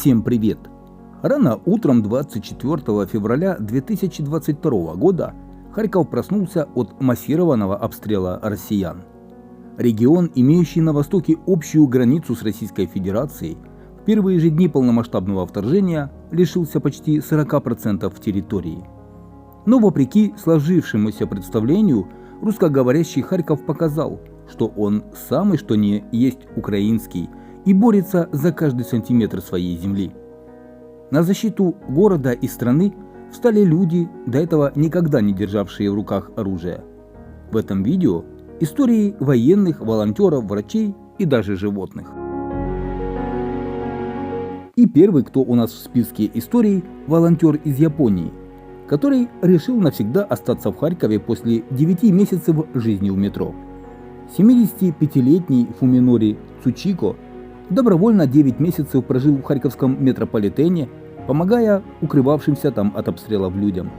Всем привет! Рано утром 24 февраля 2022 года Харьков проснулся от массированного обстрела россиян. Регион, имеющий на востоке общую границу с Российской Федерацией, в первые же дни полномасштабного вторжения лишился почти 40% территории. Но вопреки сложившемуся представлению, русскоговорящий Харьков показал, что он самый что ни есть украинский и борется за каждый сантиметр своей земли. На защиту города и страны встали люди, до этого никогда не державшие в руках оружие. В этом видео истории военных, волонтеров, врачей и даже животных. И первый, кто у нас в списке историй, волонтер из Японии, который решил навсегда остаться в Харькове после 9 месяцев жизни в метро. 75-летний Фуминори Цучико добровольно 9 месяцев прожил в харьковском метрополитене, помогая укрывавшимся там от обстрелов людям.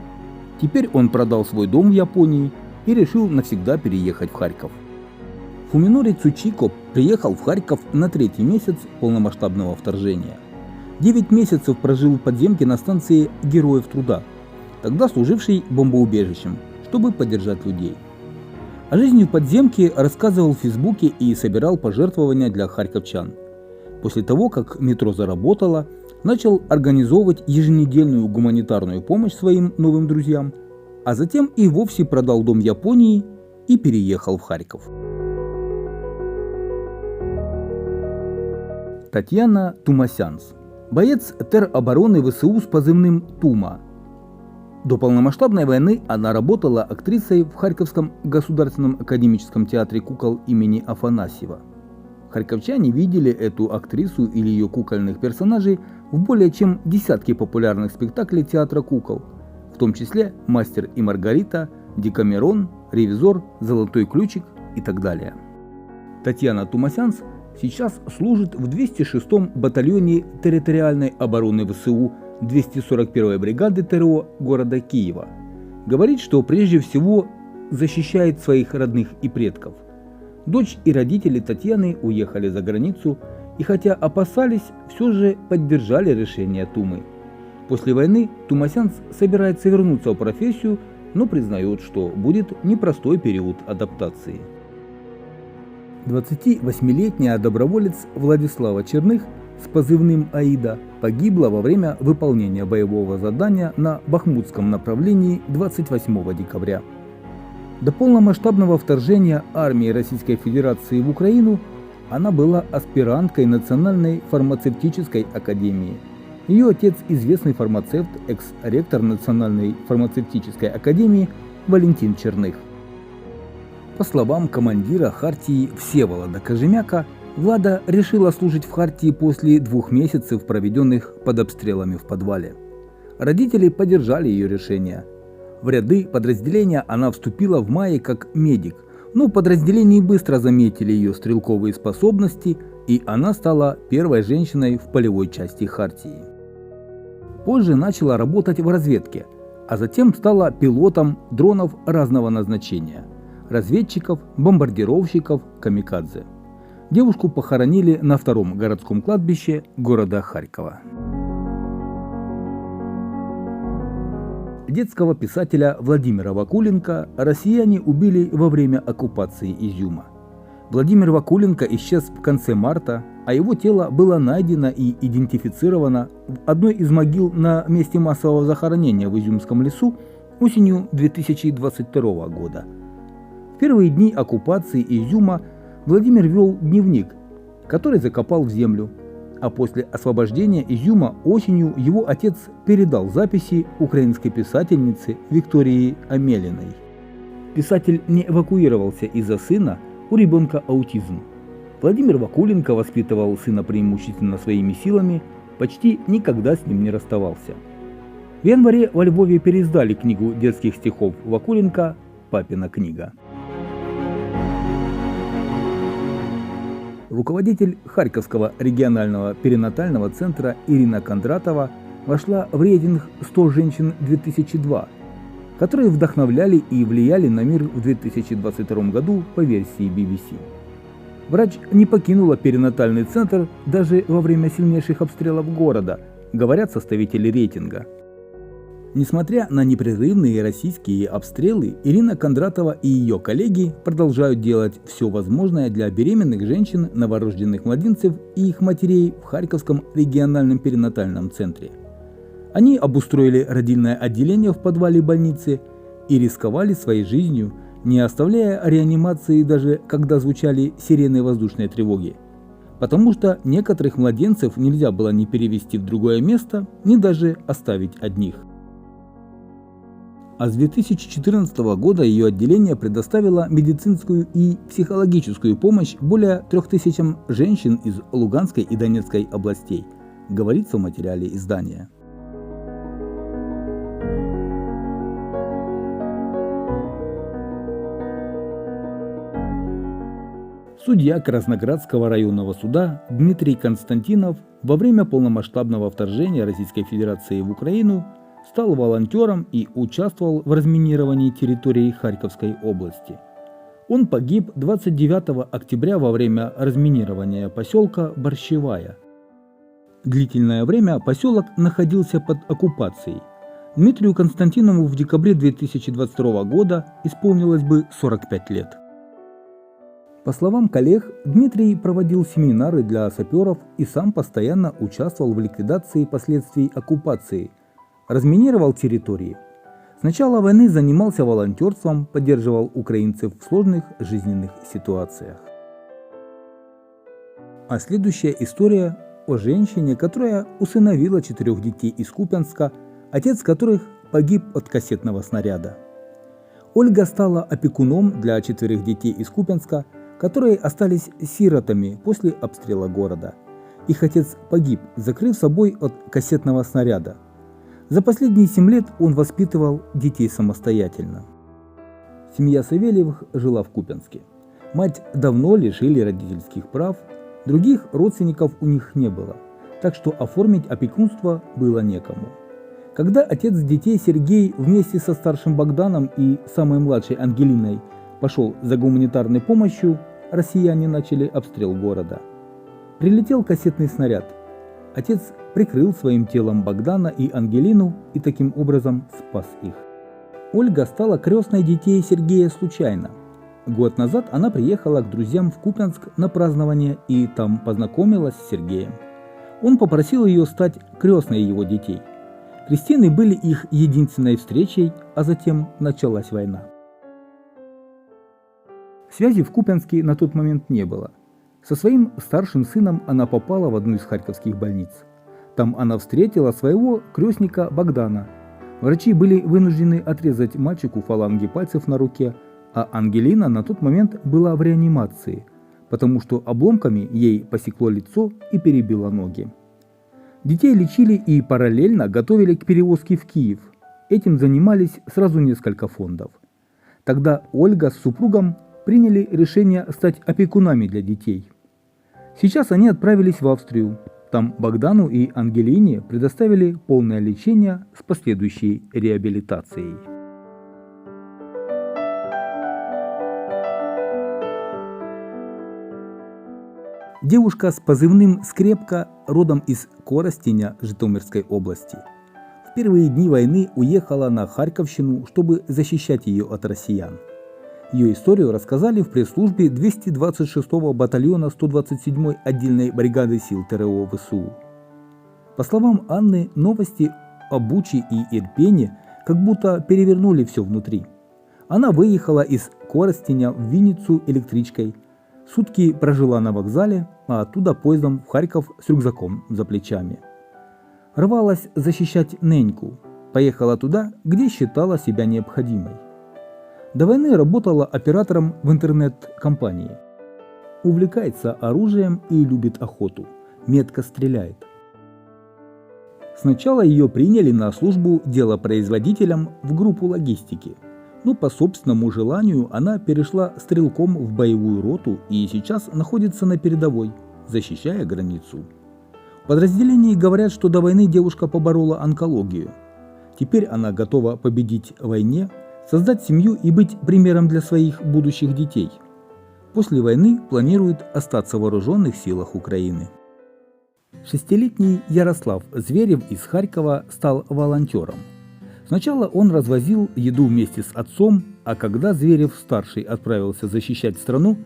Теперь он продал свой дом в Японии и решил навсегда переехать в Харьков. Фуминори Цучико приехал в Харьков на 3-й месяц полномасштабного вторжения. 9 месяцев прожил в подземке на станции Героев Труда, тогда служившей бомбоубежищем, чтобы поддержать людей. О жизни в подземке рассказывал в Фейсбуке и собирал пожертвования для харьковчан. После того, как метро заработало, начал организовывать еженедельную гуманитарную помощь своим новым друзьям, а затем и вовсе продал дом Японии и переехал в Харьков. Татьяна Тумасянс, боец теробороны ВСУ с позывным «Тума». До полномасштабной войны она работала актрисой в Харьковском государственном академическом театре кукол имени Афанасьева. Харьковчане видели эту актрису или ее кукольных персонажей в более чем десятке популярных спектаклей театра кукол, в том числе «Мастер и Маргарита», «Декамерон», «Ревизор», «Золотой ключик» и так далее. Татьяна Тумасянс сейчас служит в 206-м батальоне территориальной обороны ВСУ 241-й бригады ТРО города Киева. Говорит, что прежде всего защищает своих родных и предков. Дочь и родители Татьяны уехали за границу и хотя опасались, все же поддержали решение Тумы. После войны Тумасянс собирается вернуться в профессию, но признает, что будет непростой период адаптации. 28-летняя доброволец Владислава Черных с позывным «Аида» погибла во время выполнения боевого задания на Бахмутском направлении 28 декабря. До полномасштабного вторжения армии Российской Федерации в Украину она была аспиранткой Национальной фармацевтической академии. Ее отец – известный фармацевт, экс-ректор Национальной фармацевтической академии Валентин Черных. По словам командира Хартии Всеволода Кожемяка, Влада решила служить в Хартии после 2 месяцев, проведенных под обстрелами в подвале. Родители поддержали ее решение. В ряды подразделения она вступила в мае как медик, но в подразделении быстро заметили ее стрелковые способности, и она стала первой женщиной в полевой части Хартии. Позже начала работать в разведке, а затем стала пилотом дронов разного назначения – разведчиков, бомбардировщиков, камикадзе. Девушку похоронили на 2-м городском кладбище города Харькова. Детского писателя Владимира Вакуленко россияне убили во время оккупации Изюма. Владимир Вакуленко исчез в конце марта, а его тело было найдено и идентифицировано в одной из могил на месте массового захоронения в Изюмском лесу осенью 2022 года. В первые дни оккупации Изюма Владимир вел дневник, который закопал в землю, а после освобождения Изюма осенью его отец передал записи украинской писательнице Виктории Амелиной. Писатель не эвакуировался из-за сына, у ребенка аутизм. Владимир Вакуленко воспитывал сына преимущественно своими силами, почти никогда с ним не расставался. В январе во Львове переиздали книгу детских стихов Вакуленко «Папина книга». Руководитель Харьковского регионального перинатального центра Ирина Кондратова вошла в рейтинг «100 женщин 2002», которые вдохновляли и влияли на мир в 2022 году по версии BBC. Врач не покинула перинатальный центр даже во время сильнейших обстрелов города, говорят составители рейтинга. Несмотря на непрерывные российские обстрелы, Ирина Кондратова и ее коллеги продолжают делать все возможное для беременных женщин, новорожденных младенцев и их матерей в Харьковском региональном перинатальном центре. Они обустроили родильное отделение в подвале больницы и рисковали своей жизнью, не оставляя реанимации даже когда звучали сирены воздушной тревоги. Потому что некоторых младенцев нельзя было ни перевести в другое место, ни даже оставить одних. А с 2014 года ее отделение предоставило медицинскую и психологическую помощь более 3000 женщин из Луганской и Донецкой областей, говорится в материале издания. Судья Красноградского районного суда Дмитрий Константинов во время полномасштабного вторжения Российской Федерации в Украину стал волонтером и участвовал в разминировании территории Харьковской области. Он погиб 29 октября во время разминирования поселка Борщевая. Длительное время поселок находился под оккупацией. Дмитрию Константинову в декабре 2022 года исполнилось бы 45 лет. По словам коллег, Дмитрий проводил семинары для саперов и сам постоянно участвовал в ликвидации последствий оккупации, разминировал территории. С начала войны занимался волонтерством, поддерживал украинцев в сложных жизненных ситуациях. А следующая история о женщине, которая усыновила 4 детей из Купянска, отец которых погиб от кассетного снаряда. Ольга стала опекуном для 4 детей из Купянска, которые остались сиротами после обстрела города. Их отец погиб, закрыв собой от кассетного снаряда. За последние 7 лет он воспитывал детей самостоятельно. Семья Савельевых жила в Купянске. Мать давно лишили родительских прав, других родственников у них не было, так что оформить опекунство было некому. Когда отец детей Сергей вместе со старшим Богданом и самой младшей Ангелиной пошел за гуманитарной помощью, россияне начали обстрел города. Прилетел кассетный снаряд. Отец прикрыл своим телом Богдана и Ангелину и таким образом спас их. Ольга стала крестной детей Сергея случайно. Год назад она приехала к друзьям в Купянск на празднование и там познакомилась с Сергеем. Он попросил ее стать крестной его детей. Крестины были их единственной встречей, а затем началась война. Связи в Купянске на тот момент не было. Со своим старшим сыном она попала в одну из харьковских больниц. Там она встретила своего крестника Богдана. Врачи были вынуждены отрезать мальчику фаланги пальцев на руке, а Ангелина на тот момент была в реанимации, потому что обломками ей посекло лицо и перебило ноги. Детей лечили и параллельно готовили к перевозке в Киев. Этим занимались сразу несколько фондов. Тогда Ольга с супругом приняли решение стать опекунами для детей. Сейчас они отправились в Австрию. Там Богдану и Ангелине предоставили полное лечение с последующей реабилитацией. Девушка с позывным «Скрепка» родом из Коростеня Житомирской области. В первые дни войны уехала на Харьковщину, чтобы защищать ее от россиян. Ее историю рассказали в пресс-службе 226-го батальона 127-й отдельной бригады сил ТРО ВСУ. По словам Анны, новости о Буче и Ирпене как будто перевернули все внутри. Она выехала из Коростеня в Винницу электричкой, сутки прожила на вокзале, а оттуда поездом в Харьков с рюкзаком за плечами. Рвалась защищать неньку, поехала туда, где считала себя необходимой. До войны работала оператором в интернет-компании. Увлекается оружием и любит охоту, метко стреляет. Сначала ее приняли на службу делопроизводителем в группу логистики, но по собственному желанию она перешла стрелком в боевую роту и сейчас находится на передовой, защищая границу. В подразделении говорят, что до войны девушка поборола онкологию. Теперь она готова победить в войне, создать семью и быть примером для своих будущих детей. После войны планирует остаться в вооруженных силах Украины. Шестилетний Ярослав Зверев из Харькова стал волонтером. Сначала он развозил еду вместе с отцом, а когда Зверев-старший отправился защищать страну,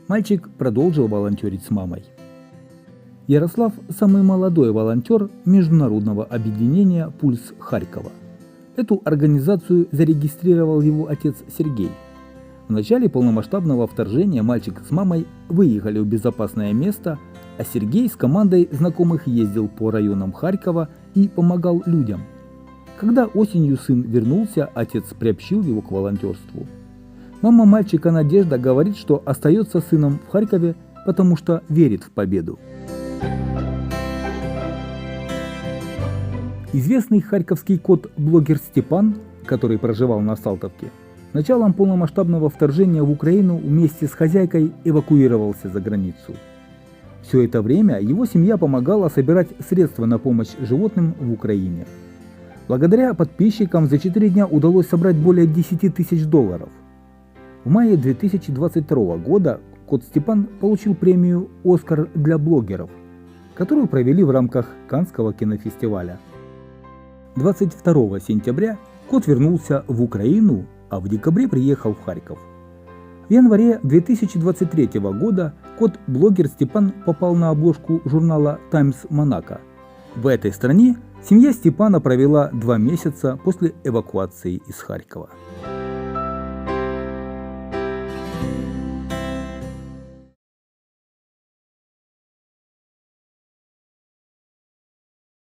мальчик продолжил волонтерить с мамой. Ярослав – самый молодой волонтер международного объединения «Пульс Харькова». Эту организацию зарегистрировал его отец Сергей. В начале полномасштабного вторжения мальчик с мамой выехали в безопасное место, а Сергей с командой знакомых ездил по районам Харькова и помогал людям. Когда осенью сын вернулся, отец приобщил его к волонтерству. Мама мальчика Надежда говорит, что остается сыном в Харькове, потому что верит в победу. Известный харьковский кот-блогер Степан, который проживал на Салтовке, с началом полномасштабного вторжения в Украину вместе с хозяйкой эвакуировался за границу. Все это время его семья помогала собирать средства на помощь животным в Украине. Благодаря подписчикам за 4 дня удалось собрать более 10 тысяч долларов. В мае 2022 года кот Степан получил премию «Оскар для блогеров», которую провели в рамках Каннского кинофестиваля. 22 сентября кот вернулся в Украину, а в декабре приехал в Харьков. В январе 2023 года кот-блогер Степан попал на обложку журнала Times Monaco. В этой стране семья Степана провела 2 месяца после эвакуации из Харькова.